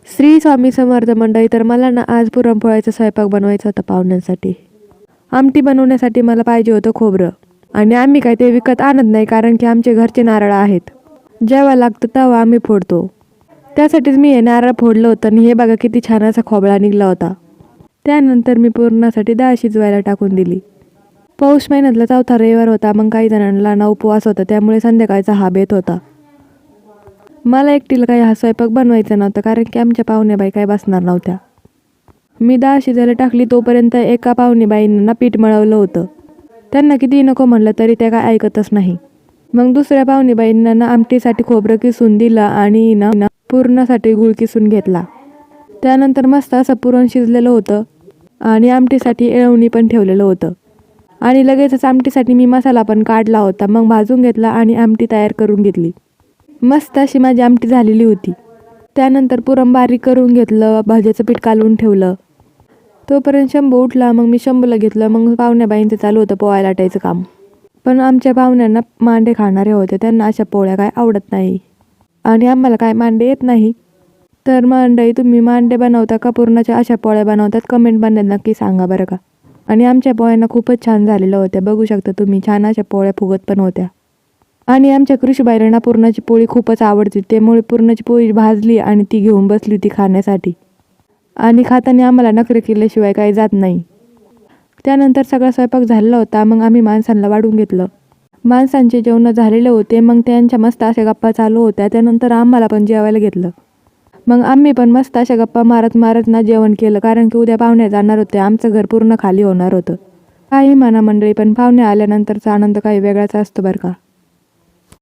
श्री स्वामी समर्थ मंडळी. तर मला ना आज पुरणपोळ्याचा स्वयंपाक बनवायचा होता पाहुण्यांसाठी. आमटी बनवण्यासाठी मला पाहिजे होतं खोबरं, आणि आम्ही काय ते विकत आणत नाही, कारण की आमचे घरचे नारळ आहेत. जेव्हा लागतं तेव्हा आम्ही फोडतो. त्यासाठीच मी हे नारळ फोडलं होतं, आणि हे बघा किती छान असा खोबळा निघला होता. त्यानंतर मी पुरणासाठी डाळ शिजवायला टाकून दिली. पौष महिन्यातला 4था रविवार होता. मग काही जणांना ना उपवास होता, त्यामुळे संध्याकाळचा हा बेत होता. मला एकटीला काही हा स्वयंपाक बनवायचा नव्हता, कारण की आमच्या पाहुण्याबाई काही बसणार नव्हत्या. मी डाळ शिजायला टाकली तोपर्यंत एका पाहुणेबाईंना पीठ मळवलं होतं. त्यांना किती नको म्हणलं तरी त्या काय ऐकतच नाही. मग दुसऱ्या पाहुणेबाईंना ना आमटीसाठी खोबरं किसून दिलं, आणि ना पुरणासाठी गूळ किसून घेतला. त्यानंतर मस्त असं पुरण शिजलेलं होतं, आणि आमटीसाठी येळवणी पण ठेवलेलं होतं. आणि लगेचच आमटीसाठी मी मसाला पण काढला होता. मग भाजून घेतला आणि आमटी तयार करून घेतली. मस्त अशी माझी आमटी झालेली होती. त्यानंतर पुरण बारीक करून घेतलं, भाज्याचं पीठ कालवून ठेवलं. तोपर्यंत शंभू उठला. मग मी शंभूला घेतलं. मग पाहुण्याबाईंचं चालू होतं पोळ्या लाटायचं काम. पण आमच्या पाहुण्यांना मांडे खाणारे होते, त्यांना अशा पोळ्या काय आवडत नाही, आणि आम्हाला काय मांडे येत नाही. तर मंडळी, तुम्ही मांडे बनवता का पुरणाच्या अशा पोळ्या बनवतात? कमेंटमध्ये नक्की सांगा बरं का. आणि आमच्या पोळ्यांना खूपच छान झालेल्या होत्या. बघू शकता तुम्ही, छान अशा पोळ्या फुगत पण होत्या. आणि आमच्या कृषीबाईंना पुरणाची पोळी खूपच आवडते, त्यामुळे पुरणाची पोळी भाजली आणि ती घेऊन बसली होती खाण्यासाठी. आणि खाताना आम्हाला नखरे केल्याशिवाय काही जात नाही. त्यानंतर सगळा स्वयंपाक झालेला होता. मग आम्ही माणसांना वाढून घेतलं. माणसांचे जेवण झालेले होते. मग त्यांच्या मस्त अशा गप्पा चालू होत्या. त्यानंतर आम्हाला पण जेवायला घेतलं. मग आम्ही पण मस्त अशा गप्पा मारत मारत ना जेवण केलं, कारण की उद्या पाहुणे जाणार होते. आमचं घर पूर्ण खाली होणार होतं. काही म्हणा मंडळी, पण पाहुणे आल्यानंतरचा आनंद काही वेगळाच असतो बरं का.